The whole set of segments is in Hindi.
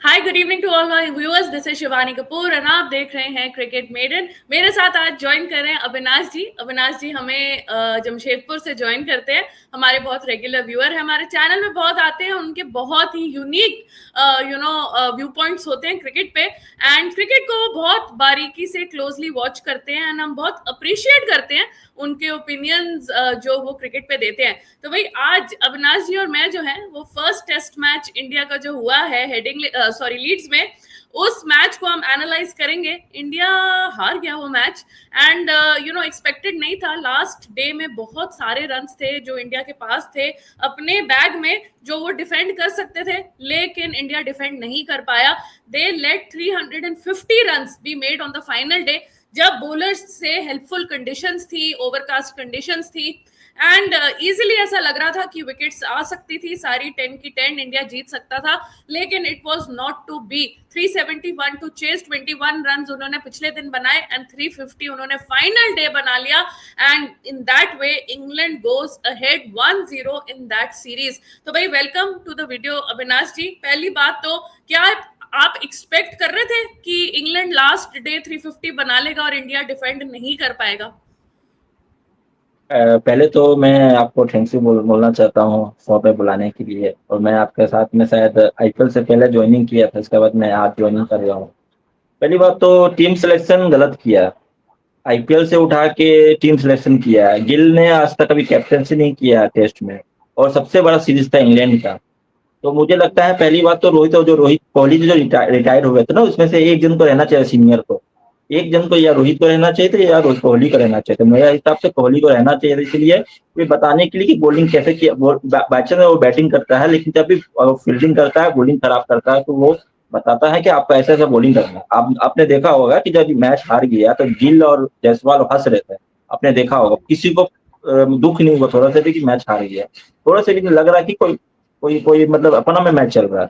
Hi, good evening to all my viewers. This is Shivani Kapoor and आप देख रहे हैं क्रिकेट मेडन। मेरे साथ आज ज्वाइन कर रहे हैं अविनाश जी। अविनाश जी हमें जमशेदपुर से ज्वाइन करते हैं। हमारे बहुत रेगुलर व्यूअर हैं, हमारे चैनल में बहुत आते हैं। उनके बहुत ही यूनिक व्यू पॉइंट्स होते हैं क्रिकेट पे, एंड क्रिकेट को वो बहुत बारीकी से क्लोजली वॉच करते हैं एंड हम बहुत अप्रिशिएट करते हैं उनके ओपिनियंस जो वो क्रिकेट पे देते हैं। तो भाई आज अविनाश जी और मैं जो है वो फर्स्ट टेस्ट मैच इंडिया का जो हुआ है लीड्स में, उस मैच को हम एनालाइज करेंगे। इंडिया हार गया वो मैच एंड एक्सपेक्टेड नहीं था। लास्ट डे में बहुत सारे रन्स थे जो इंडिया के पास थे अपने बैग में, जो वो डिफेंड कर सकते थे, लेकिन इंडिया डिफेंड नहीं कर पाया। They let 350 runs be made on the final day, जब बॉलर्स से हेल्पफुल कंडीशंस थी, ओवरकास्ट कंडीशंस थी एंड इजीली ऐसा लग रहा था कि विकेट्स आ सकती थी सारी, 10 की 10 इंडिया जीत सकता था, लेकिन it was not to be. 371 to chase 21 runs उन्होंने पिछले दिन बनाए एंड 350 उन्होंने फाइनल डे बना लिया and in that way England goes ahead 1-0 in that series. तो भाई welcome to the video Avinash ji. पहली बात तो क्या आप एक्सपेक्ट कर रहे थे कि इंग्लैंड लास्ट डे 350 बना लेगा और इंडिया डिफेंड नहीं कर पाएगा? पहले तो मैं आपको थैंक्स यू बोलना चाहता हूँ शो पे बुलाने के लिए। और मैं आपके साथ में शायद आईपीएल से पहले ज्वाइनिंग किया था, इसके बाद मैं आज ज्वाइनिंग कर रहा हूँ। पहली बात तो टीम सिलेक्शन गलत किया। आईपीएल से उठा के टीम सिलेक्शन किया है। गिल ने आज तक कभी कैप्टनसी नहीं किया टेस्ट में, और सबसे बड़ा सीरीज था इंग्लैंड का। तो मुझे लगता है पहली बात तो रोहित कोहली जो रिटायर हुए थे ना, उसमें से एक जन को रहना चाहिए सीनियर को। एक जन को या रोहित को रहना चाहिए था या कोहली को रहना चाहिए था। मेरे हिसाब से कोहली को रहना चाहिए था, इसलिए ये बताने के लिए कि बॉलिंग कैसे किया। बैट्समैन वो बैटिंग करता है, लेकिन जब भी फील्डिंग करता है, बॉलिंग खराब करता है, तो वो बताता है कि आपको ऐसा ऐसा बॉलिंग करना है। आपने देखा होगा कि जब मैच हार गया तो गिल और जायसवाल हंस रहे थे। आपने देखा होगा, किसी को दुख नहीं हुआ थोड़ा सा भी कि मैच हार गया। थोड़ा सा भी लग रहा है कि कोई कोई कोई मतलब अपना में मैच चल रहा है।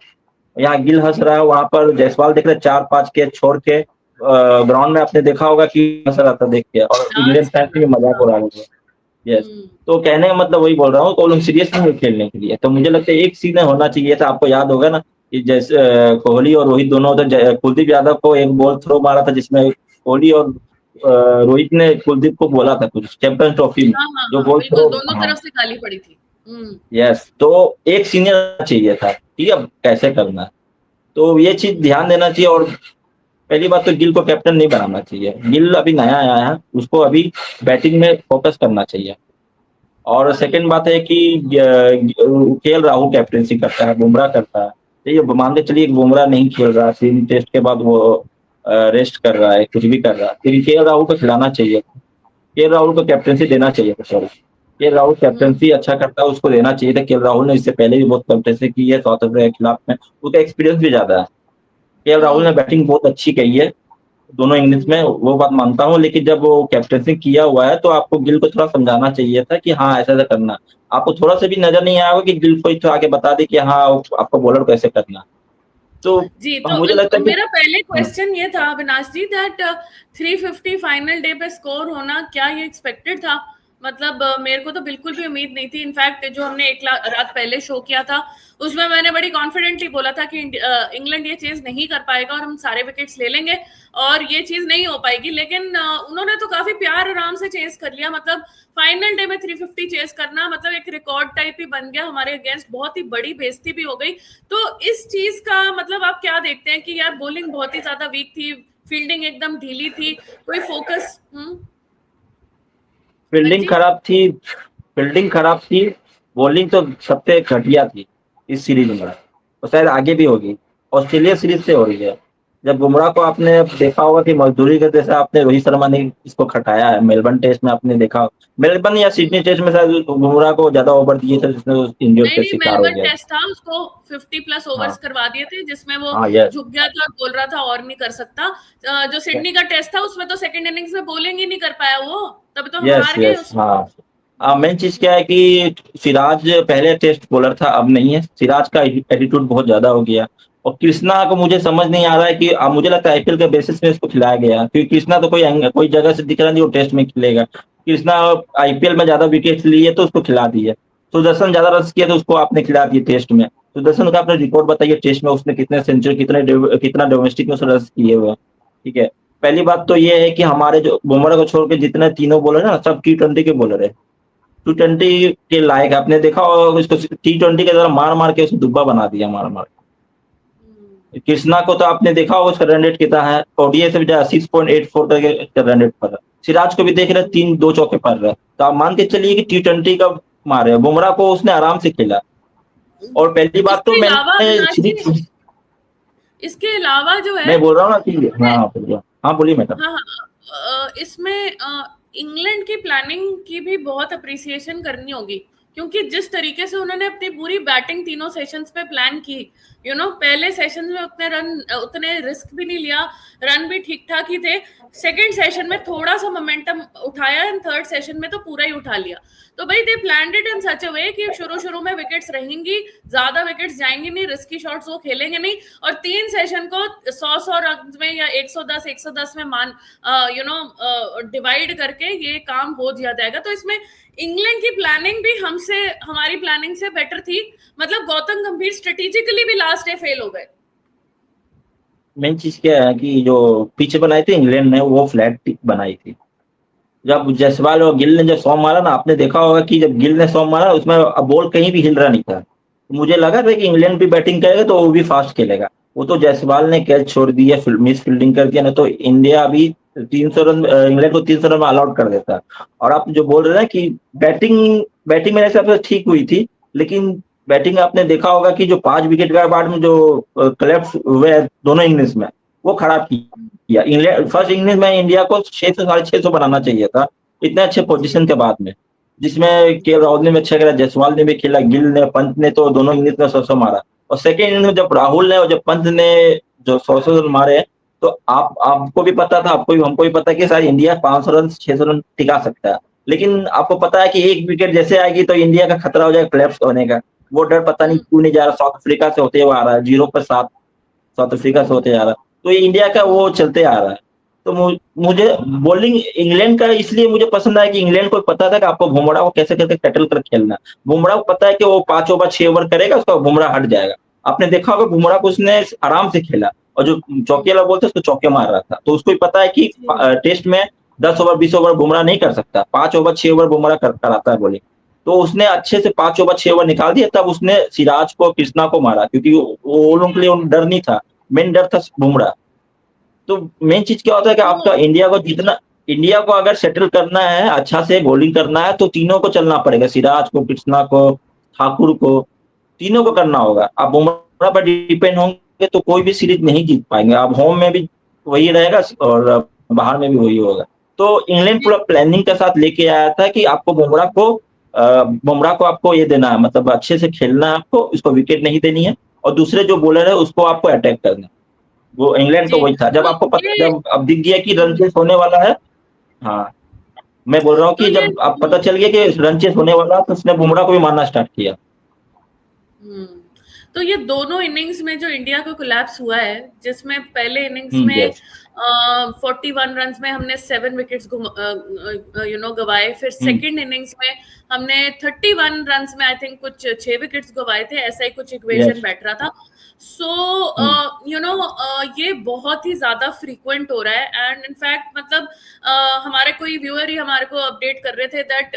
यहाँ गिल हंस रहा है, वहां पर जायसवाल देख रहे 4-5 कैच छोड़ के ग्राउंड में। आपने देखा होगा कि हंस रहा था देख के, और इंग्लैंड फैंस भी मजाक उड़ा रहे थे। यस, तो कहने का मतलब वही बोल रहा हूँ, कोई सीरियस नहीं है खेलने के लिए। तो मुझे लगता है एक सीजन होना चाहिए था। आपको याद होगा ना कि जैसे कोहली और रोहित दोनों उधर, कुलदीप यादव को एक बॉल थ्रो मारा था जिसमें कोहली और रोहित ने कुलदीप को बोला था कुछ चैंपियंस ट्रॉफी में, जो बॉल थ्रो दोनों तरफ से गाली पड़ी थी। यस, तो एक सीनियर चाहिए था, ठीक है, कैसे करना। तो ये चीज ध्यान देना चाहिए। और पहली बात तो गिल को कैप्टन नहीं बनाना चाहिए। गिल अभी नया आया है, उसको अभी बैटिंग में फोकस करना चाहिए। और सेकंड बात है कि केएल राहुल कैप्टनसी करता है, बुमराह करता है। तो ये मान के चलिए बुमराह नहीं खेल रहा, 3 टेस्ट के बाद वो रेस्ट कर रहा है, कुछ भी कर रहा है, फिर केएल राहुल को खिलाना चाहिए। केएल राहुल को कैप्टनसी देना चाहिए था। सॉरी, केएल राहुल कैप्टनसी अच्छा करता है, उसको देना चाहिए था। केएल राहुल ने इससे पहले भी बहुत कैप्टनसी की है साउथ अफ्रीका के खिलाफ में, उसका एक्सपीरियंस भी ज्यादा है। केएल राहुल ने बैटिंग बहुत अच्छी की है दोनों इनिंग्स में, वो बात मानता हूँ। लेकिन जब वो कैप्टनसी किया हुआ है तो आपको गिल को थोड़ा समझाना चाहिए था कि हाँ ऐसा ऐसा करना। आपको थोड़ा सा भी नजर नहीं आया कि गिल को आगे बता दे कि हाँ आपको बॉलर कैसे करना। तो जी, तो मुझे लगता है मेरा पहले क्वेश्चन ये था अविनाश जी, दैट 350 फाइनल डे पे स्कोर होना क्या ये एक्सपेक्टेड था? मतलब मेरे को तो बिल्कुल भी उम्मीद नहीं थी। इनफैक्ट जो हमने एक रात पहले शो किया था उसमें मैंने बड़ी कॉन्फिडेंटली बोला था कि इंग्लैंड ये चीज नहीं कर पाएगा और हम सारे विकेट्स ले लेंगे और ये चीज नहीं हो पाएगी। लेकिन उन्होंने तो काफी प्यार आराम से चेस कर लिया। मतलब फाइनल डे में 350 चेस करना मतलब एक रिकॉर्ड टाइप ही बन गया हमारे अगेंस्ट। बहुत ही बड़ी बेइज्जती भी हो गई। तो इस चीज का मतलब आप क्या देखते हैं कि यार बॉलिंग बहुत ही ज्यादा वीक थी, फील्डिंग एकदम ढीली थी, कोई फोकस? फील्डिंग खराब थी, बॉलिंग तो सबसे घटिया थी इस सीरीज में, और शायद आगे भी होगी। ऑस्ट्रेलिया सीरीज से हो रही है। जब बुमराह को आपने देखा होगा कि मजदूरी के जैसे आपने रोहित शर्मा ने इसको खटाया है। मेलबर्न टेस्ट में आपने देखा, मेलबर्न या सिडनी टेस्ट में शायद बुमराह को ज्यादा ओवर दिए थे, जिसमें इंजर्ड के शिकार हो गया। टेस्ट था, उसको 50 प्लस ओवर्स करवा दिए थे जिसमें वो झुक गया था और बोल रहा था और नहीं कर सकता। जो सिडनी का टेस्ट था उसमें तो सेकंड इनिंग्स में बॉलिंग ही नहीं कर पाया वो, तब तो हम हार गए। हाँ, मेन चीज क्या है कि सिराज पहले टेस्ट बॉलर था, अब नहीं है। सिराज का एटीट्यूड बहुत ज्यादा हो गया। और कृष्णा को मुझे समझ नहीं आ रहा है कि मुझे लगता है आईपीएल के बेसिस में इसको खिलाया गया, क्योंकि कृष्णा तो कोई जगह से दिख रहा नहीं वो टेस्ट में खिलेगा। कृष्णा आईपीएल में ज्यादा विकेट लिए तो उसको खिला दिए। सुदर्शन ज्यादा रन किया तो उसको आपने खिला दिए टेस्ट में। सुदर्शन का अपना रिकॉर्ड बताइए, टेस्ट में उसने कितने सेंचुरी, कितना डोमेस्टिक में उसने रन किए हुए हैं। ठीक है, पहली बात तो ये है कि हमारे जो बुमराह को छोड़ के जितने तीनों बॉलर है ना, सब T20 के बॉलर है, T20 के लायक है। आपने देखा होगा उसको T20 के तरह मार मार के उसने दुब्बा बना दिया, मार मार के। कृष्णा को तो आपने देखा होगा उसका रन रेट कितना है, ओडीआई से भी 6.84 का रन रेट पर है। सिराज को भी देख रहे 3-2 चौके पर रहे, तो आप मान के चलिए कि T20 का मारे। बुमराह को उसने आराम से खेला। और पहली बात तो इसके अलावा मैंने अविनाश जी, इसके अलावा जो है मैं बोल रहा हूँ ना कि हाँ बोलिए, हाँ बोलिए मैडम। हाँ हाँ, इसमें इंग्लैंड की प्लानिंग की भी बहुत अप्रिसिएशन करनी होगी, क्योंकि जिस तरीके से उन्होंने अपनी पूरी बैटिंग तीनों सेशंस पे प्लान की, पहले सेशन में उतने रिस्क भी नहीं लिया, रन भी ठीक ठाक ही थे। सेकंड सेशन में थोड़ा सा मोमेंटम उठाया एंड थर्ड सेशन में तो पूरा ही उठा लिया। तो भाई दे प्लान्ड इट इन सच अ वे कि शुरू में विकेट्स रहेंगी, ज्यादा विकेट्स जाएंगी नहीं, रिस्की शॉट्स वो खेलेंगे नहीं, और 3 सेशन को 100 रन में या 110 में मान डिवाइड करके ये काम हो जाएगा। तो इसमें इंग्लैंड की प्लानिंग भी हमारी प्लानिंग से बेटर थी। मतलब गौतम गंभीर स्ट्रेटेजिकली भी लास्ट डे फेल हो गए। मेन चीज क्या है कि जो पिच बनाई थी इंग्लैंड ने, वो फ्लैट पिच बनाई थी। जब जायसवाल और गिल ने जब सौ मारा ना, आपने देखा होगा कि जब गिल ने सौ मारा उसमें बॉल कहीं भी हिल रहा नहीं था। मुझे लगा था कि इंग्लैंड भी बैटिंग करेगा तो वो भी फास्ट खेलेगा। वो तो जायसवाल ने कैच छोड़ दिया, मिस फील्डिंग कर दिया, ना तो इंडिया अभी 300 रन, इंग्लैंड को 300 रन में ऑल आउट कर देता। और आप जो बोल रहे हैं कि बैटिंग बैटिंग मेरे हिसाब से ठीक हुई थी, लेकिन बैटिंग आपने देखा होगा कि जो 5 विकेट के बाद में जो collapse हुए दोनों इनिंग्स में, वो खराब किया। इंग्लैंड फर्स्ट इनिंग्स में इंडिया को 600 से 650 बनाना चाहिए था, इतने अच्छे पोजीशन के बाद में, जिसमें के राहुल ने भी अच्छा खेला, जायसवाल ने भी खेला, गिल ने, पंत ने तो दोनों इनिंग्स में 100 मारा। और सेकेंड इनिंग में जब राहुल ने और जब पंत ने जो 100 रन मारे, तो आपको भी पता था, आपको भी हमको भी पता कि शायद इंडिया 500 रन 600 रन टिका सकता है। लेकिन आपको पता है कि एक विकेट जैसे आएगी तो इंडिया का खतरा हो जाएगा कोलैप्स होने का। वो डर पता नहीं क्यों नहीं जा रहा, साउथ अफ्रीका से होते हुए आ रहा है, 0 पर 7 साउथ अफ्रीका से होते जा रहा है, तो ये इंडिया का वो चलते आ रहा है। तो मुझे बॉलिंग इंग्लैंड का इसलिए मुझे पसंद आया कि इंग्लैंड को पता था कि आपको बुमराह को कैसे कैसे सेटल कर खेलना। बुमराह को पता है कि वो 5 ओवर 6 ओवर करेगा, उसका बुमराह हट जाएगा। आपने देखा होगा बुमराह को उसने आराम से खेला, और जो चौके वाला बोलते उसको चौके मार रहा था, तो उसको भी पता है कि टेस्ट में 10 ओवर 20 ओवर बुमराह नहीं कर सकता, 5 ओवर 6 ओवर बुमराह कराता है बॉलिंग। तो उसने अच्छे से 5 ओवर 6 ओवर निकाल दिया, तब उसने सिराज को, कृष्णा को मारा, क्योंकि वो लोगों के लिए डर नहीं था, मेन डर था बुमराह। तो मेन चीज क्या होता है कि आपका इंडिया को अगर सेटल करना है, अच्छा से बॉलिंग करना है, तो तीनों को चलना पड़ेगा, सिराज को, कृष्णा को, ठाकुर को, तीनों को करना होगा। आप बुमराह पर डिपेंड होंगे तो कोई भी सीरीज नहीं जीत पाएंगे। आप होम में भी वही रहेगा और बाहर में भी वही होगा। तो इंग्लैंड पूरा प्लानिंग के साथ लेके आया था कि आपको बुमराह को आपको ये देना है, मतलब अच्छे से खेलना है आपको, उसको विकेट नहीं देनी है, और दूसरे जो बॉलर है उसको आपको अटैक करना है। वो इंग्लैंड का जी, वही था। जब तो आपको पता, ये जब अब दिख गया कि रन चेस होने वाला है, हाँ, मैं बोल रहा हूँ तो कि ये जब आप पता चल गया कि रन चेस होने वाला है, तो उसने बुमराह को भी मारना स्टार्ट किया। हम्म, तो ये दोनों इनिंग्स में जो इंडिया को कोलैप्स हुआ है, जिसमें पहले इनिंग्स में यस। 41 रन में हमने 7 विकेट्स गवाए, फिर सेकंड इनिंग्स में हमने 31 रन में आई थिंक कुछ 6 विकेट्स गवाए थे, ऐसा ही कुछ इक्वेशन यस। बैठ रहा था। सो ये बहुत ही ज्यादा फ्रीक्वेंट हो रहा है, एंड इनफैक्ट मतलब हमारे कोई व्यूअर ही हमारे को अपडेट कर रहे थे दैट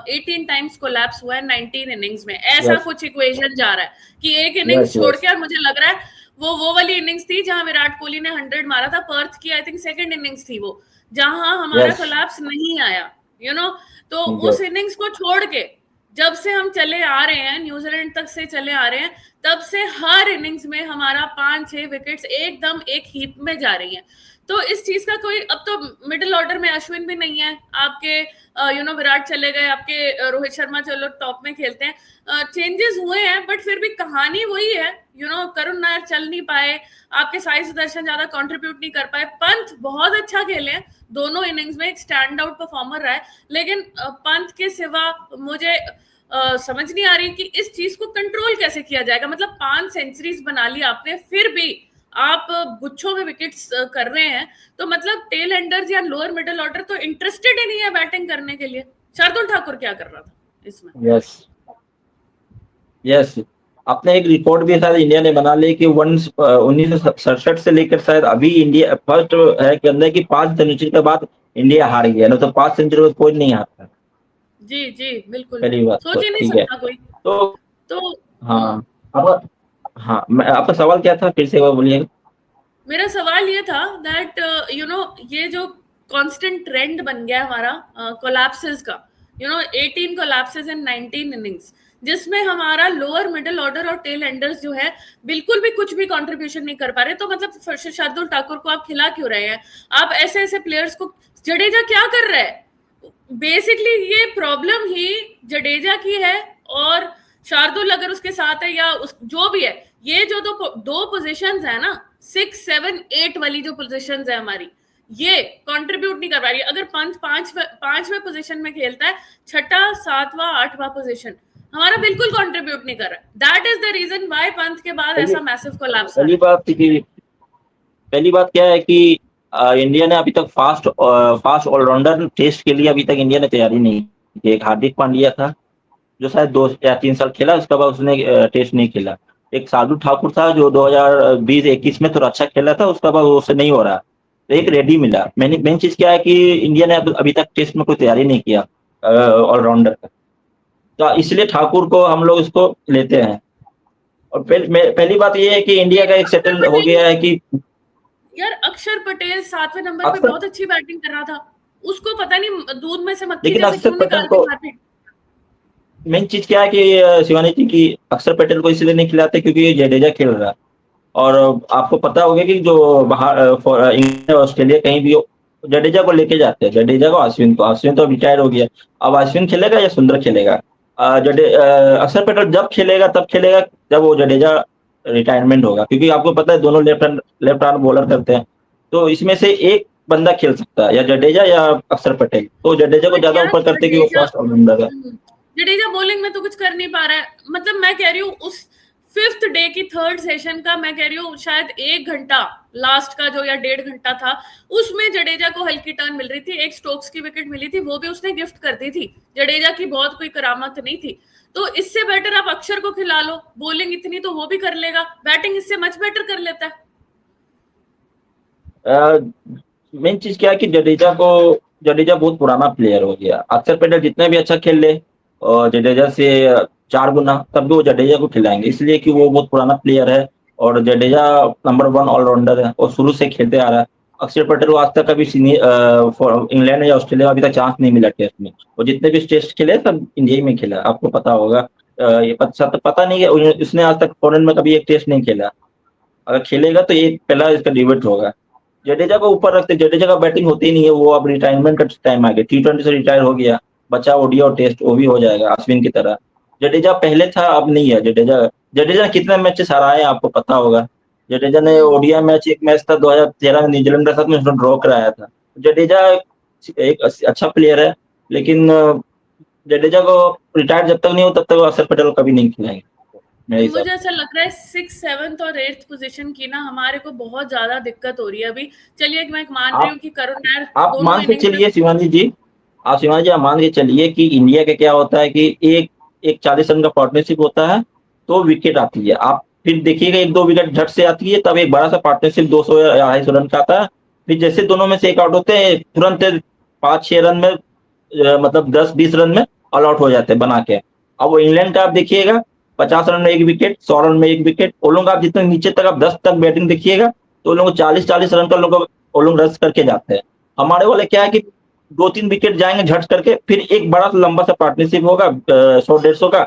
18 टाइम्स कोलैप्स हुआ है 19 इनिंग्स में, ऐसा यस। कुछ इक्वेशन जा रहा है कि एक इनिंग्स यस। छोड़ यस। के, और मुझे लग रहा है वो वाली इनिंग्स थी जहां विराट कोहली ने 100 मारा था, पर्थ की आई थिंक सेकंड इनिंग्स थी वो, जहां हमारा यस। कोलैप्स नहीं आया। तो उस यस। इनिंग्स को छोड़ के जब से हम चले आ रहे हैं, न्यूजीलैंड तक से चले आ रहे हैं, तब से हर इनिंग्स में हमारा 5-6 विकेट्स एकदम एक हीप में जा रही हैं। तो इस चीज का कोई, अब तो मिडिल ऑर्डर में अश्विन भी नहीं है आपके, विराट चले गए आपके, रोहित शर्मा चलो टॉप में खेलते हैं, चेंजेस हुए हैं, बट फिर भी कहानी वही है। करुण नायर चल नहीं पाए, आपके साई सुदर्शन ज्यादा कंट्रीब्यूट नहीं कर पाए, पंत बहुत अच्छा खेले हैं दोनों इनिंग्स में, एक स्टैंड आउट परफॉर्मर रहा है, लेकिन पंत के सिवा मुझे समझ नहीं आ रही कि इस चीज को कंट्रोल कैसे किया जाएगा। मतलब 5 सेंचुरीज बना ली आपने, फिर भी आप गुच्छों में विकेट्स कर रहे हैं, तो मतलब टेल एंडर्स या लोअर मिडिल ऑर्डर तो इंटरेस्टेड ही नहीं है बैटिंग करने के लिए। शार्दुल ठाकुर क्या कर रहा था इसमें? यस। यस, आपने एक रिकॉर्ड भी शायद इंडिया ने बना ली कि 1967 से लेकर शायद अभी इंडिया फर्स्ट है के अंदर कि 5 सेंचुरी के बाद इंडिया हार गया, नहीं तो 5 सेंचुरी कोई नहीं हारता। जी, जी, बिल्कुल। पहली बात तो सोच ही नहीं ठीक है। सकता कोई। तो तो हाँ, अब हाँ, मैं आपका सवाल क्या था फिर से एक बार बोलिएगा? मेरा सवाल ये था दैट ये जो कांस्टेंट ट्रेंड बन गया है हमारा कोलैप्सेस का, 18 कोलैप्सेस इन 19 इनिंग्स, जिसमें हमारा लोअर मिडिल ऑर्डर और टेल एंडर्स जो है बिल्कुल भी कुछ भी कंट्रीब्यूशन नहीं कर पा रहे। तो मतलब शार्दुल ठाकुर को आप खिला क्यों रहे हैं? आप ऐसे ऐसे प्लेयर्स को, जडेजा क्या कर रहा है? बेसिकली ये प्रॉब्लम ही जडेजा की है, और शार्दुल अगर उसके साथ है या जो भी है, ये जो दो पोजीशंस है ना, 6, 7, 8 वाली जो पोजीशंस है हमारी, ये कंट्रीब्यूट नहीं कर पा रही। अगर पंत पांचवें पोजीशन में खेलता है, छठा, सातवां, आठवां पोजीशन हमारा बिल्कुल कंट्रीब्यूट नहीं कर रहा। That is the reason why Pant के बाद ऐसा मैसिव कोलैप्स आ रहा है। पहली बात क्या है कि इंडिया ने अभी तक फास्ट ऑलराउंडर टेस्ट के लिए अभी तक इंडिया ने तैयारी नहीं की। एक हार्दिक पांड्या था जो शायद 2 या 3 साल खेला, उसके बाद उसने टेस्ट नहीं खेला। एक शार्दुल ठाकुर था जो 2020-21 में थोड़ा अच्छा खेला था, उसके बाद उससे नहीं हो रहा। तो एक रेडी मिला। मेन चीज क्या है कि इंडिया ने अभी तक टेस्ट में कोई तैयारी नहीं किया ऑलराउंडर का, तो इसलिए ठाकुर को हम लोग इसको लेते हैं। और पहली बात ये है कि इंडिया का एक सेटल हो गया है कि यार अक्षर पटेल 7वें नंबर पे बहुत अच्छी बैटिंग कर रहा था, उसको पता नहीं दूध में से मक्खी जैसे क्यों निकाल के मारते। मेन चीज क्या है कि शिवानी जी की अक्षर पटेल को इसलिए नहीं खिलाते क्योंकि जडेजा खेल रहा है। और आपको पता होगा कि जो बाहर इंग्लैंड ऑस्ट्रेलिया कहीं भी हो, जडेजा को लेके जाते हैं, जडेजा को, अश्विन तो रिटायर हो गया। अब अश्विन खेलेगा या सुंदर खेलेगा? अक्षर पटेल जब खेलेगा तब खेलेगा जब वो जडेजा रिटायरमेंट होगा, क्योंकि आपको पता है दोनों लेफ्ट आर्म बॉलर करते हैं। तो इसमें से एक बंदा खेल सकता है, या जडेजा या अक्षर पटेल। तो जडेजा को ज्यादा ऊपर करते कि वो फास्ट ऑलराउंडर है। जडेजा बॉलिंग में तो कुछ कर नहीं पा रहा है। मतलब मैं कह रही हूँ उस 5th डे की 3rd सेशन का, मैं कह रही हूँ शायद 1 घंटा लास्ट का जो, या 1.5 घंटा था, उसमें जडेजा को हल्की टर्न मिल रही थी। एक स्टोक्स की विकेट मिली थी, वो भी उसने गिफ्ट कर दी थी। जडेजा की बहुत कोई करामत नहीं थी। तो इससे बेटर आप अक्षर को खिला लो, बॉलिंग इतनी तो वो भी कर लेगा, बैटिंग इससे मच बेटर कर लेता है। मेन चीज क्या है कि जडेजा बहुत पुराना प्लेयर हो गया। अक्षर पटेल जितना भी अच्छा खेल ले और जडेजा से 4 गुना, तब भी वो जडेजा को खिलाएंगे, इसलिए कि वो बहुत पुराना प्लेयर है और जडेजा नंबर 1 ऑलराउंडर है और शुरू से खेलते आ रहा है। अक्षर पटेल को आज तक कभी इंग्लैंड या ऑस्ट्रेलिया में अभी तक चांस नहीं मिला टेस्ट में। वो जितने भी टेस्ट खेले सब इंडिया में खेला, आपको पता होगा। ये पता नहीं है, उसने आज तक फॉरेन में कभी एक टेस्ट नहीं खेला। अगर खेलेगा तो एक पहला इसका डिबेट होगा। जडेजा को ऊपर रखते, जडेजा का बैटिंग होती नहीं है, वो अब रिटायरमेंट का टाइम आ गया। T20 से रिटायर हो गया, बचा ओडीआई और टेस्ट, वो भी हो जाएगा अश्विन की तरह। जडेजा पहले था, अब नहीं है। जडेजा ने कितने मैचेस हराए आपको पता होगा। जडेजा ने ओडीआई मैच, एक मैच था 2013 में न्यूजीलैंड के साथ में, उसने ड्रॉ कराया था। जडेजा एक अच्छा प्लेयर है, लेकिन जडेजा को रिटायर जब तक नहीं हो तब तक अक्षर पटेल कभी नहीं खिलाएंगे। मुझे ऐसा लग रहा है 6th, 7th और 8th पोजीशन की ना हमारे को बहुत ज्यादा दिक्कत हो रही है अभी। चलिए मैं मान रही हूँ कि करुण नायर, आप मान के चलिए शिवानी जी, आप मान के चलिए कि इंडिया का क्या होता है कि एक 40 रन का पार्टनरशिप होता है, तो विकेट आती है। आप फिर देखिएगा 1-2 विकेट झट से आती है, तब एक बड़ा सा पार्टनरशिप 200 या 250 रन का आता है। फिर जैसे दोनों में से एक आउट होते हैं, तुरंत 5-6 रन में, मतलब 10-20 रन में ऑल आउट हो जाते हैं बना के। अब वो इंग्लैंड का आप देखिएगा 50 रन में 1 विकेट, 100 रन में 1 विकेट। वो लोग आप जितने नीचे तक आप 10 तक बैटिंग देखिएगा तो लोग 40-40 रन का लोग रन करके जाते हैं। हमारे वाले क्या है कि 2-3 विकेट जाएंगे झट करके, फिर एक बड़ा सा लंबा सा पार्टनरशिप होगा 100-150 का,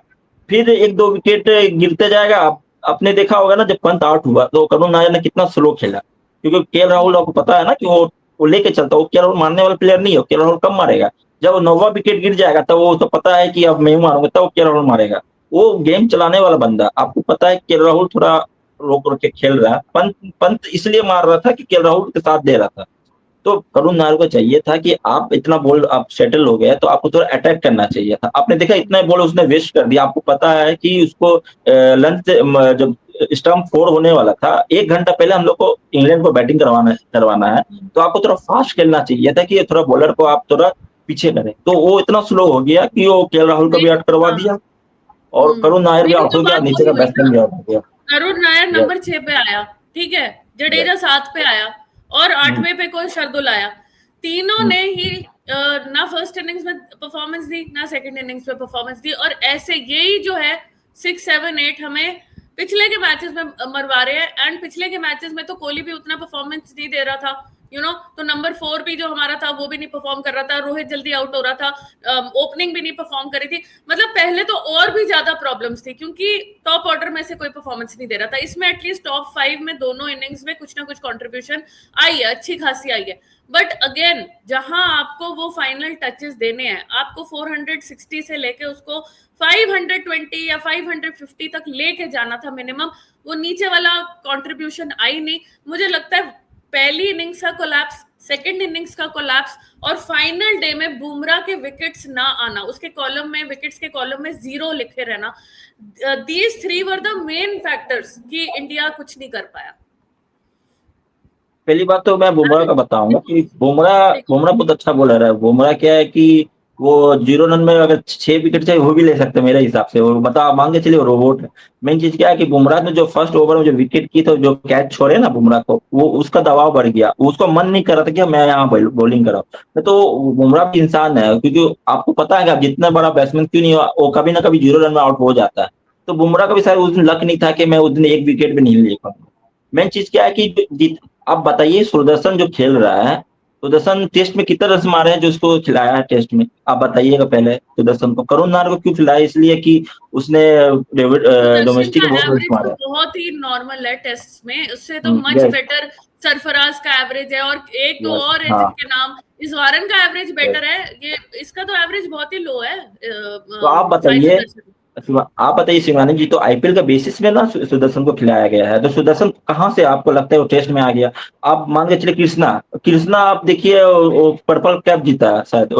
फिर 1-2 विकेट गिरते जाएगा। आपने देखा होगा ना, जब पंत आउट हुआ तो करुण नायर ने कितना स्लो खेला, क्योंकि केएल राहुल आपको पता है ना कि वो लेके चलता, वो केएल राहुल मारने वाला प्लेयर नहीं है। केएल राहुल कम मारेगा, जब 9वां विकेट गिर जाएगा तब वो तो पता है कि अब मैं मारूंगा, तब केएल राहुल मारेगा। वो गेम चलाने वाला बंदा, आपको पता है केएल राहुल थोड़ा रोक रोक के खेल रहा है। पंत इसलिए मार रहा था कि केएल राहुल के साथ दे रहा था। तो करुण नायर को चाहिए था कि आप इतना बॉल आप सेटल हो गया तो आपको थोड़ा अटैक करना चाहिए था। आपने देखा इतना बॉल उसने वेस्ट कर दिया। आपको पता है कि उसको लंच जब स्टंप 4 होने वाला था, 1 घंटा पहले हम लोग को इंग्लैंड को बैटिंग करवाना है, तो आपको थोड़ा फास्ट खेलना चाहिए था कि थोड़ा बॉलर को आप थोड़ा पीछे करें। तो वो इतना स्लो हो गया कि वो केएल राहुल को भी आउट करवा दिया और करुण नायर भी मेरी आउट तो हो गया, बात नीचे वही का हुई बैट्समैन ना, भी आउट हो गया। करुण नायर यस, नंबर 6 पे आया, ठीक है, यस। जडेजा 7 पे आया, और 8वें पे कोई शार्दुल आया। तीनों ने ही ना फर्स्ट इनिंग्स में परफॉर्मेंस दी, ना सेकंड इनिंग्स में परफॉर्मेंस दी, और ऐसे यही जो है 6, 7, 8 हमें पिछले के मैचेस में मरवा रहे हैं। एंड पिछले के मैचेस में तो कोहली भी उतना परफॉर्मेंस नहीं दे रहा था, तो नंबर 4 भी जो हमारा था वो भी नहीं परफॉर्म कर रहा था, रोहित जल्दी आउट हो रहा था, ओपनिंग भी नहीं परफॉर्म करी थी। मतलब पहले तो और भी ज्यादा प्रॉब्लम्स थी, क्योंकि टॉप ऑर्डर में से कोई परफॉर्मेंस नहीं दे रहा था। इसमें एटलीस्ट टॉप 5 में दोनों इनिंग्स में कुछ ना कुछ कंट्रीब्यूशन आई है, अच्छी खासी आई है। बट अगेन, जहां आपको वो फाइनल टचेस देने हैं, आपको 460 से लेके उसको 520 या 550 तक लेके जाना था मिनिमम, वो नीचे वाला कंट्रीब्यूशन आई नहीं। मुझे लगता है पहली इनिंग्स का कोलैप्स, सेकंड इनिंग्स का कोलैप्स, और फाइनल डे में बुमराह के विकेट्स ना आना, उसके कॉलम में, विकेट्स के कॉलम में 0 लिखे रहना, these 3 were the main factors कि इंडिया कुछ नहीं कर पाया। पहली बात तो मैं बुमराह का बताऊंगा कि बुमराह बुमराह बहुत अच्छा बॉलर है। बुमराह क्या है कि वो 0 रन में अगर 6 विकेट चाहिए वो भी ले सकते हैं मेरे हिसाब से, और मतलब मान के चलिए रोबोट है। मेन चीज क्या है कि बुमराह ने जो फर्स्ट ओवर में जो विकेट की, तो जो कैच छोड़े ना बुमराह को, वो उसका दबाव बढ़ गया, उसको मन नहीं कर रहा था कि मैं यहाँ बॉलिंग कराऊं। तो बुमराह भी इंसान है, क्योंकि आपको पता है कि आप जितना बड़ा बैट्समैन क्यों नहीं हो, वो कभी ना कभी 0 रन में आउट हो जाता है। तो बुमराह का भी शायद उस दिन लक नहीं था कि मैं उस दिन एक विकेट भी नहीं ले पाऊंगा। मेन चीज क्या है कि आप बताइए, सुदर्शन जो खेल रहा है, सुदर्शन टेस्ट में कितने रन मारे हैं जो उसको खिलाया है टेस्ट में, आप बताइएगा पहले सुदर्शन को। करुण नायर को क्यों खिलाया? इसलिए कि उसने सुदर्शन डोमेस्टिक का बहुत रन एवरेज तो मारे। बहुत ही नॉर्मल है टेस्ट में, उससे तो मच यस, बेटर सरफराज का एवरेज है, और एक दो यस, और है हाँ, जिनके नाम, इस वारन का एवरेज यस। बेटर है, ये इसका तो एवरेज बहुत ही लो है, तो आप साई बताइए, सुदर्शन। आप बताइए शिवानी जी, तो आईपीएल का बेसिस में ना सुदर्शन को खिलाया गया है, तो सुदर्शन कहाँ से आपको लगता है वो टेस्ट में आ गया? आप मान के चलिए कृष्णा, कृष्णा आप देखिए वो पर्पल कैप जीता है शायद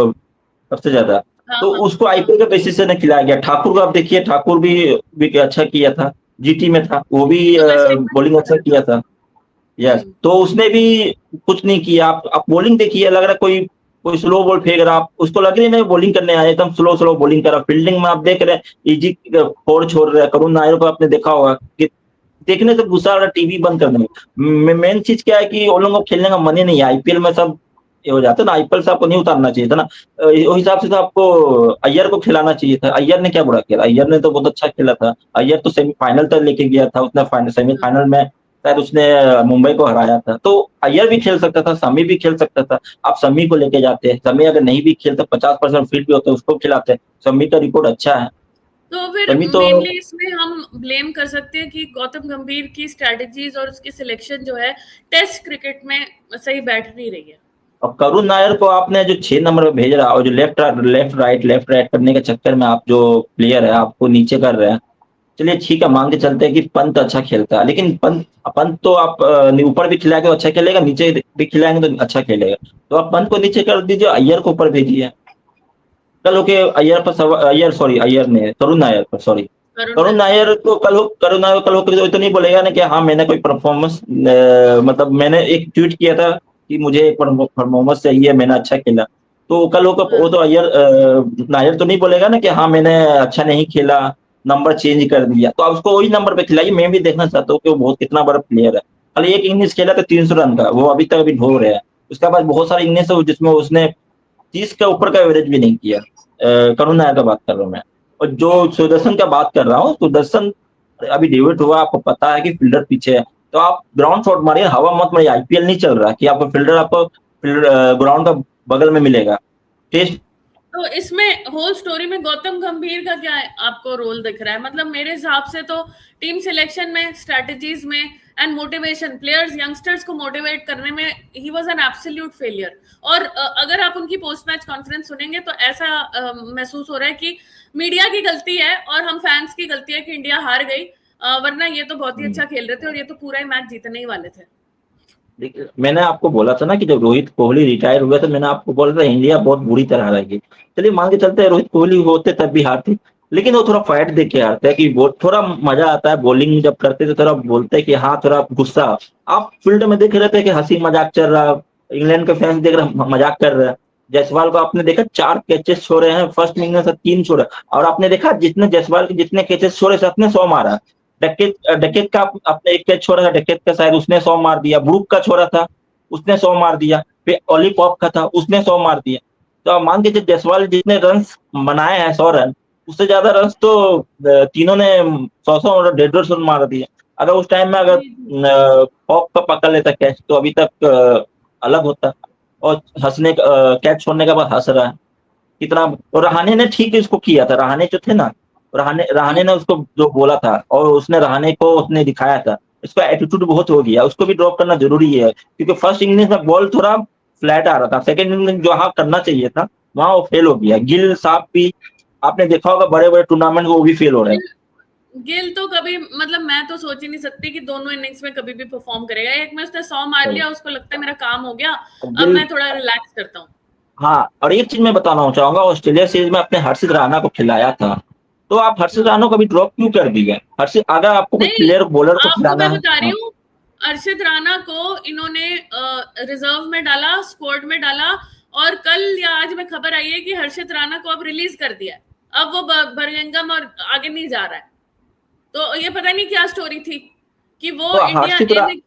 सबसे ज्यादा, हाँ तो हाँ उसको हाँ, आईपीएल के बेसिस से नहीं खिलाया गया। ठाकुर को आप देखिए, ठाकुर भी अच्छा किया था, जीटी में था, वो भी डोमेस्टिक में बॉलिंग अच्छा किया था। यस, हम्म तो उसने भी कुछ नहीं किया। आप बॉलिंग देखिए, लग रहा है कोई कोई स्लो बॉल फेंक रहा, आप उसको लग रही नहीं बॉलिंग करने आया, एकदम स्लो स्लो बॉलिंग कर रहा। फील्डिंग में आप देख रहे हैं इजी फोर छोड़ रहे हैं। करुण नायर को आपने देखा होगा कि देखने से गुस्सा आ रहा, टीवी बंद कर देंगे। मेन चीज क्या है कि उन लोगों को खेलने का मन ही नहीं है। आईपीएल में सब ये हो जाता है ना, आईपीएल से आपको नहीं उतारना चाहिए था ना। उस हिसाब से तो आपको अय्यर को खिलाना चाहिए था। अय्यर ने क्या बुरा खेला? अय्यर ने तो बहुत अच्छा खेला था। अय्यर तो सेमीफाइनल तक लेके गया था, उसने सेमीफाइनल में शायद उसने मुंबई को हराया था। तो अय्यर भी खेल सकता था, शमी भी खेल सकता था। आप शमी को लेके जाते हैं, शमी अगर नहीं भी खेलता, 50% फिट भी होता है, उसको खिलाते। शमी का रिकॉर्ड अच्छा है। तो फिर शमी तो मेनली इसमें हम ब्लेम कर सकते हैं कि गौतम गंभीर की स्ट्रेटजीज और उसकी सिलेक्शन जो है टेस्ट क्रिकेट में सही बैठ नहीं रही है। अब करुण नायर को आपने जो 6 नंबर पे भेज रहा है, और जो लेफ्ट राइट करने के चक्कर में आप जो प्लेयर है आपको नीचे कर रहे हैं। चलिए ठीक है, मान के चलते हैं कि पंत अच्छा खेलता है, लेकिन पंत पंत तो आप ऊपर भी खिलाएंगे तो अच्छा खेलेगा, नीचे भी खिलाएंगे तो अच्छा खेलेगा। तो आप पंत को नीचे कर दीजिए, अय्यर को ऊपर भेजिए। कल हो के अय्यर पर अय्यर, सॉरी अय्यर ने करुण नायर पर, सॉरी करुण करुण नायर, नायर को करुण नायर कल होकर तो नहीं बोलेगा ना कि हाँ मैंने कोई परफॉर्मेंस, मतलब मैंने एक ट्वीट किया था कि मुझे एक परफॉर्मेंस चाहिए, मैंने अच्छा खेला। तो कल होकर वो तो अय्यर नायर तो नहीं बोलेगा ना कि हाँ मैंने अच्छा नहीं खेला, नंबर चेंज कर दिया। तो आप उसको वही नंबर पे खिलाइए। मैं भी देखना चाहता हूँ कि वो बहुत कितना बड़ा प्लेयर है। कल एक इनिंग्स खेला था 300 रन का, वो अभी तक अभी ढो रहे हैं। उसके बाद बहुत सारे इनिंग्स है जिसमें उसने 30 के ऊपर का एवरेज भी नहीं किया। करुण नायर का बात कर रहा हूँ मैं। और जो सुदर्शन का बात कर रहा हूँ, सुदर्शन अभी डेब्यूट हुआ, आपको पता है कि फील्डर पीछे है, तो आप ग्राउंड शॉट मारिए, हवा मत मारिए। आईपीएल नहीं चल रहा कि आपको फील्डर आपको ग्राउंड का बगल में मिलेगा। टेस्ट तो इसमें होल स्टोरी में गौतम गंभीर का क्या है, आपको रोल दिख रहा है? मतलब मेरे हिसाब से तो टीम सिलेक्शन में, स्ट्रेटजीज में एंड मोटिवेशन, प्लेयर्स यंगस्टर्स को मोटिवेट करने में he was an absolute failure. और अगर आप उनकी पोस्ट मैच कॉन्फ्रेंस सुनेंगे तो ऐसा महसूस हो रहा है कि मीडिया की गलती है और हम फैंस की गलती है कि इंडिया हार गई, वरना ये तो बहुत ही अच्छा खेल रहे थे और ये तो पूरा ही मैच जीतने ही वाले थे। देखिए, मैंने आपको बोला था ना कि जब रोहित कोहली रिटायर हुआ था, मैंने आपको बोला था इंडिया बहुत बुरी तरह हारेगी। चलिए मान के चलते हैं रोहित कोहली होते तब भी हारते, लेकिन वो थोड़ा फाइट देख के हारते हैं कि वो थोड़ा मजा आता है। बॉलिंग जब करते थे थोड़ा बोलते हैं कि हाँ थोड़ा गुस्सा। आप फील्ड में देख रहे थे कि हंसी मजाक चल रहा, इंग्लैंड के फैंस देख रहे मजाक कर रहे हैं। जायसवाल को आपने देखा 4 कैचेस छोड़े हैं, फर्स्ट इनिंग में से 3 छोड़े, और आपने देखा जितने जायसवाल के जितने कैचेस छोड़े सबने 100 मारा। डकेट का आपने एक कैच छोड़ा था, डकेट का शायद उसने 100 मार दिया, ब्रूक का छोड़ा था उसने 100 मार दिया, फिर ओली पॉप का था उसने 100 मार दिया। तो आप मान के जायसवाल जितने रन बनाए हैं 100 रन, उससे ज्यादा रन तो तीनों ने 100 और 150 रन मार दिए। अगर उस टाइम में अगर पॉप का पकड़ लेता कैच तो अभी तक अलग होता। और हंसने कैच छोड़ने के बाद हंस रहा है कितना। और रहाणे ने ठीक इसको किया था, रहाणे जो थे ना, रहाणे ने उसको जो बोला था और उसने रहाणे को उसने दिखाया था, इसका एटीट्यूड बहुत हो गया, उसको भी ड्रॉप करना जरूरी है, क्योंकि फर्स्ट इनिंग में बॉल थोड़ा फ्लैट आ रहा था, सेकंड इनिंग जो हाँ करना चाहिए था वहां वो फेल हो गया। गिल साहब भी आपने देखा होगा बड़े बड़े टूर्नामेंट वो भी फेल हो रहे हैं। गिल तो कभी, मतलब मैं तो सोच ही नहीं सकती कि दोनों इनिंग्स में कभी भी परफॉर्म करेगा। एक में उसने 100 मार लिया, उसको लगता है मेरा काम हो गया, अब गिल, मैं थोड़ा रिलैक्स करता हूँ। हाँ, और एक चीज मैं बताना चाहूंगा, ऑस्ट्रेलिया सीरीज में अपने हर्षित राणा को खिलाया था, तो आप हर्षित हाँ। राणा को भी ड्रॉप क्यों कर दिए? हर्षित, अगर आपको कोई नहीं, प्लेयर बॉलर को आपको खिलाना मैं है। बता रही हाँ, हूँ, अर्शित राणा को इन्होंने रिजर्व में डाला, स्क्वाड में डाला, और कल या आज में खबर आई है कि हर्षित राणा को अब रिलीज कर दिया है। अब वो बर्मिंघम और आगे नहीं जा रहा है। तो ये पता नहीं क्या स्टोरी थी कि वो तो इंडिया हर्षित ए में,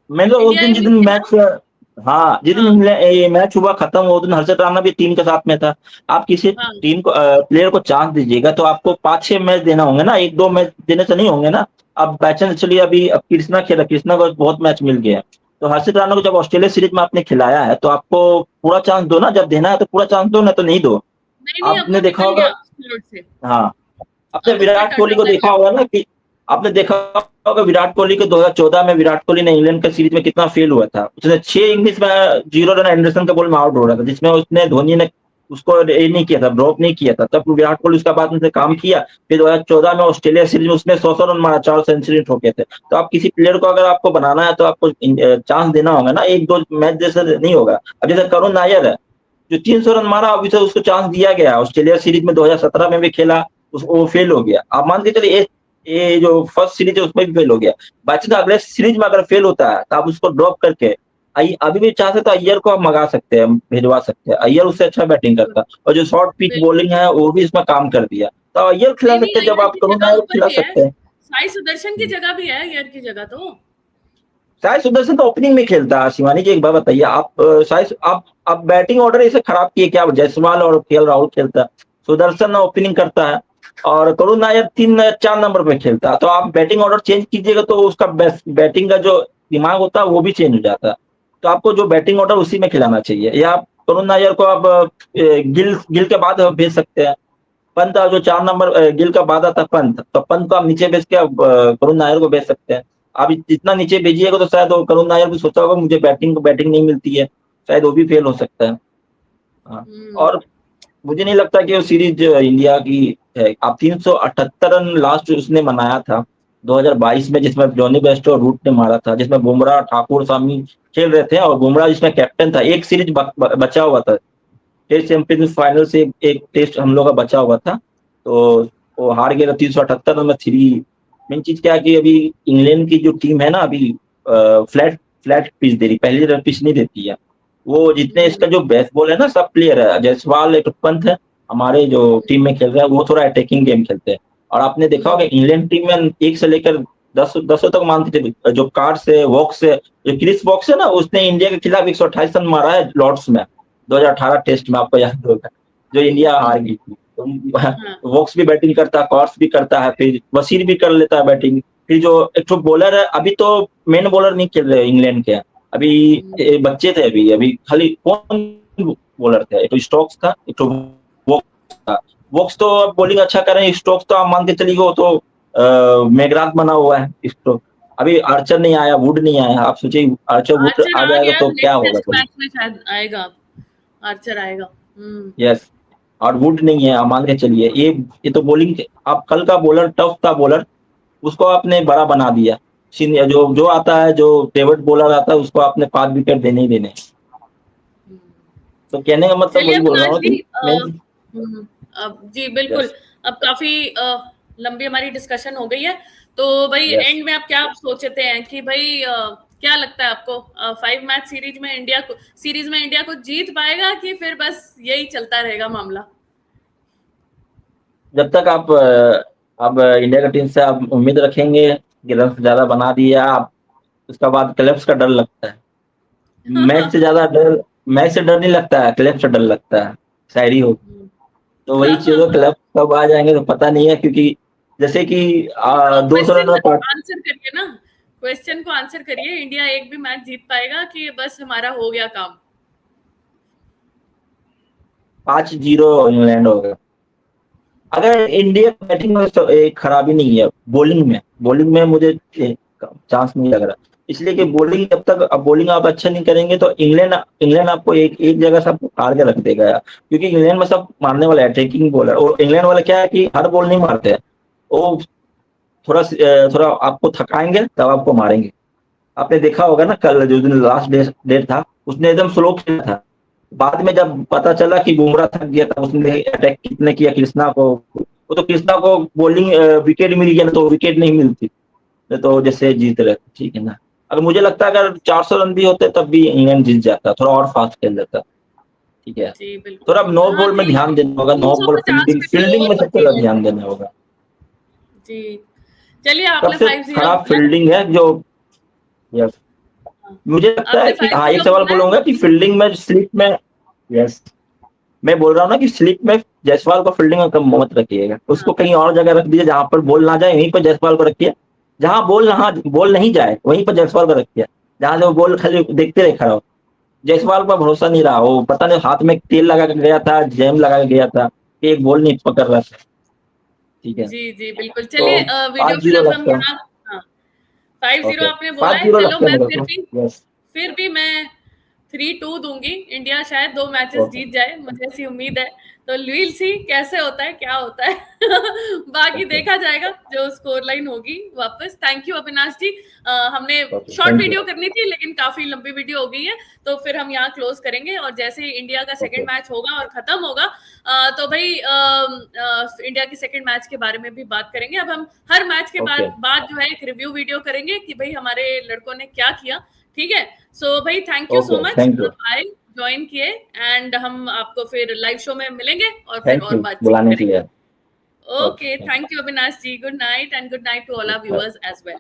मैंने तो उस इंडिया दिन ए जिस में दिन खेला। मैच, हाँ, जिस हाँ दिन ये मैच हुआ खत्म हुआ उस दिन हर्षित राणा भी टीम के साथ में था। आप किसी हाँ। टीम को प्लेयर को चांस दीजिएगा तो आपको 5-6 मैच देना होंगे ना, 1-2 मैच देने से नहीं होंगे ना। अब बैचन चलिए, अभी अब कृष्णा खेला, कृष्णा को बहुत मैच मिल गया, तो हर्षित राणा को जब ऑस्ट्रेलिया सीरीज में आपने खिलाया है तो आपको पूरा चांस दो ना, जब देना है तो पूरा चांस दो, ना तो नहीं दो। नहीं नहीं, अब वो आपने देखा निकल होगा, गया स्क्वाड से। हाँ, आपने अब उसका विराट कोहली टाटा को बाय देखा बाय। होगा ना कि आपने देखा होगा विराट कोहली को 2014 में विराट कोहली ने इंग्लैंड का सीरीज में कितना फेल हुआ था, उसने 6 इनिंग्स में 0 रन एंडरसन के बॉल में आउट हो रहा था, जिसमें उसने धोनी ने उसको ये नहीं किया था, ड्रॉप नहीं किया था, तब विराट कोहली उसका बाद में काम किया। फिर 2014 में ऑस्ट्रेलिया सीरीज में उसने 100 रन मारा, 4 सेंचुरी ठोके थे। तो आप किसी प्लेयर को अगर आपको बनाना है तो आपको चांस देना होगा ना, 1-2 मैच जैसे नहीं होगा। अब जैसे करुण नायर है जो 300 रन मारा, अभी से उसको चांस दिया गया, ऑस्ट्रेलिया सीरीज में 2017 में भी खेला, वो फेल हो गया। आप मान के चलिए ये जो फर्स्ट सीरीज है उसमें भी फेल हो गया, बाकी तो अगले सीरीज में अगर फेल होता है तो आप उसको ड्रॉप करके अभी भी चाहते तो अय्यर को आप मंगा सकते हैं, भिजवा सकते हैं, अय्यर उससे अच्छा बैटिंग करता, और जो शॉर्ट पिच बिल्कुल। बॉलिंग है वो भी इसमें काम कर दिया, तो अय्यर खिला नहीं नहीं, सकते हैं, जब अय्यर आप की करुण जगह नायर को ऊपर खिला भी है, सकते हैं। साई सुदर्शन की जगह भी है अय्यर की जगह तो। साई सुदर्शन तो ओपनिंग में खेलता है। शिवानी जी एक बात बताइए, आप साई आप बैटिंग ऑर्डर ऐसे खराब किए क्या? जायसवाल और केएल राहुल खेलता है, सुदर्शन ओपनिंग करता है, और करुण नायर 3-4 नंबर पे खेलता है, तो आप बैटिंग ऑर्डर चेंज कीजिएगा तो उसका बैटिंग का जो दिमाग होता है वो भी चेंज हो जाता है। तो आपको जो बैटिंग ऑर्डर उसी में खिलाना चाहिए, या आप करुण नायर को आप गिल गिल के बाद भेज सकते हैं। पंत जो 4 नंबर गिल का बाद आता पंत, तो पंत को आप नीचे भेज के करुण नायर को भेज सकते हैं। आप जितना नीचे भेजिएगा तो शायद करुण नायर भी सोचा होगा मुझे बैटिंग नहीं मिलती है, शायद वो भी फेल हो सकता है। हाँ, हम्म। और मुझे नहीं लगता कि वो सीरीज इंडिया की है। आप 378 रन लास्ट उसने मनाया था 2022 में, जिसमें जॉनी बेस्टो और रूट ने मारा था, जिसमें बुमराह ठाकुर सामी खेल रहे थे, और बुमराह जिसमें कैप्टन था। एक सीरीज बचा हुआ था, टेस्ट चैंपियंस फाइनल से एक टेस्ट हम लोग का बचा हुआ था, तो वो हार गया 378 रन में 3। मेन चीज क्या है कि अभी इंग्लैंड की जो टीम है ना, अभी फ्लैट फ्लैट पिच दे रही, पहली तरह पिच नहीं देती है। वो जितने इसका जो बेस्ट बॉल है ना, सब प्लेयर है, जायसवाल एक पंत है हमारे जो टीम में खेल रहे हैं, वो थोड़ा अटैकिंग गेम खेलते हैं। और आपने देखा होगा इंग्लैंड टीम में 1 से लेकर 10 तक मानते थे, जो कार्ड्स है, वॉक्स है, जो क्रिस वॉक्स है ना, उसने इंडिया के खिलाफ 128 रन मारा है लॉर्ड्स में 2018 टेस्ट में, आपको याद होगा, जो इंडिया हार गई थी। हाँ। तो वॉक्स भी बैटिंग करता है, कॉर्स भी करता है, फिर वसीर भी कर लेता है बैटिंग। फिर जो एक तो बॉलर है, अभी तो मेन बॉलर नहीं खेल रहे इंग्लैंड के, अभी बच्चे थे, अभी अभी खाली कौन बॉलर थे, एक तो स्टोक्स था, एक तो वॉक्स था। वॉक्स तो बॉलिंग अच्छा कर रहे हैं, स्टोक्स तो आप मान के चलिए वो तो मैगराथ बना हुआ है स्टोक्स। अभी आर्चर नहीं आया, वुड नहीं आया, आप सोचिए आर्चर वुड आर्चर आ आ जाएगा गया, तो क्या नेक्स्ट होगा टेस्ट बॉलिंग। मैच में शायद आएगा, आर्चर आएगा। यस, और वुड नहीं है, आप मान के चलिए ये तो बॉलिंग, आप कल का बॉलर टफ था बॉलर, उसको आपने बड़ा बना दिया। सीनियर जो जो आता है, जो फेवरेट बॉलर आता है, उसको आपने 5 विकेट देने ही देने। तो कहने का मतलब चलिए वही बोल रहा अविनाश हूँ जी, कि मैं। अब जी बिल्कुल, यस, अब काफी लंबी हमारी डिस्कशन हो गई है, तो भाई यस। एंड में आप क्या सोचते हैं कि भाई क्या लगता है आपको 5 मैच सीरीज में इंडिया को जीत पाएगा कि फिर बस यही चलता रहेगा मामला? जब तक आप इंडिया की टीम से आप उम्मीद रखेंगे कि रन ज्यादा बना दिया आप, उसके बाद क्लब्स का डर लगता है। मैच से ज्यादा डर, मैच से डर नहीं लगता है, क्लब से डर लगता है, शायरी हो। तो वही चीजों क्लब कब आ जाएंगे तो पता नहीं है, क्योंकि जैसे कि तो 200 क्वेश्चन रन का आंसर करिए ना, क्वेश्चन को आंसर करिए। इंडिया एक भी मैच जीत पाएगा कि बस हमारा हो गया काम? 5-0 इंग्लैंड होगा। अगर इंडिया बैटिंग में तो एक खराबी नहीं है, बॉलिंग में मुझे चांस नहीं लग रहा, इसलिए कि बॉलिंग जब तक अब बॉलिंग आप अच्छा नहीं करेंगे तो इंग्लैंड आपको एक जगह सब हार के रख देगा यार, क्योंकि इंग्लैंड में सब मारने वाला है, अटैकिंग बॉलर। और इंग्लैंड वाला क्या है कि हर बॉल नहीं मारते हैं, वो थोड़ा आपको थकाएंगे तब आपको मारेंगे। आपने देखा होगा ना, कल जो दिन लास्ट डेट था उसने एकदम स्लो खेला था, बाद में जब पता चला कि बुमराह थक गया था, उसने अटैक कितने किया कृष्णा को, वो तो कृष्णा को बॉलिंग विकेट मिल गया ना, तो विकेट नहीं मिलती तो जैसे जीत रहे थे, ठीक है ना। अगर मुझे लगता है अगर 400 रन भी होते तब भी इंग्लैंड जीत जाता, थोड़ा और फास्ट खेल जाता, ठीक है। जी बिल्कुल थोड़ा अब नो बिल्कुल, हाँ बॉल में थी ध्यान देना होगा, नो बॉल 350 फील्डिंग पे भी फील्डिंग ओवर में सबसे बची ज्यादा है। ध्यान देना होगा। जी चलिए, आपने सबसे 5-0 खराब बोला। फील्डिंग है जो, यस, हाँ, मुझे लगता है आपने कि फाइव हाँ, एक जीरो सवाल बोला है। बोलूंगा कि फील्डिंग में स्लिप में, यस, मैं बोल रहा हूँ ना कि स्लिप में जायसवाल को फील्डिंग में कम मत रखिएगा, हाँ उसको कहीं और जगह रख दीजिए जहां पर बॉल ना जाए, वहीं पर जायसवाल को रखिए। जहां बॉल नहीं जाए वहीं पर जायसवाल को रखिए, जहां से वो बॉल खाली देखते रहे खड़ा हो। जायसवाल पर भरोसा नहीं रहा, वो पता नहीं हाथ में तेल लगा के गया था, जैम लगा के गया था कि एक बॉल नहीं पकड़ रहा था, ठीक है। जी जी बिल्कुल। तो चलिए वीडियो पाँच फिर जीरो अब हम लगता है। यहाँ, हाँ 5-0 ओके, आपने बोला पाँच है। जीरो चलो लगता है मैं मेरे को। यस। फिर भी मैं 3-2 दूंगी। इंडिया शायद 2 मैचेस ओके। जीत जाए, मुझे ऐसी उम्मीद है। तो वील सी कैसे होता है, क्या होता है। बाकी ओके। देखा जाएगा जो स्कोर लाइन होगी वापस। थैंक यू अविनाश जी। हमने okay, short thank you. Video करनी थी लेकिन काफी लंबी वीडियो हो गई है, तो फिर हम यहाँ क्लोज करेंगे। और जैसे ही इंडिया का ओके। सेकंड मैच होगा और खत्म होगा, तो भाई इंडिया की सेकंड मैच के बारे में भी बात करेंगे। अब हम हर मैच के ओके। बाद जो है एक रिव्यू वीडियो करेंगे कि भाई हमारे लड़कों ने क्या किया। ठीक है, सो भाई thank you so okay, much, thank you. आप आए, ज्वाइन किए। एंड हम आपको फिर लाइव शो में मिलेंगे और फिर थैंक और यू बातचीत बुलाने के करेंगे। लिए। Okay, okay, thank thank you Avinash ji. Good night and good night to all our you. Viewers as well.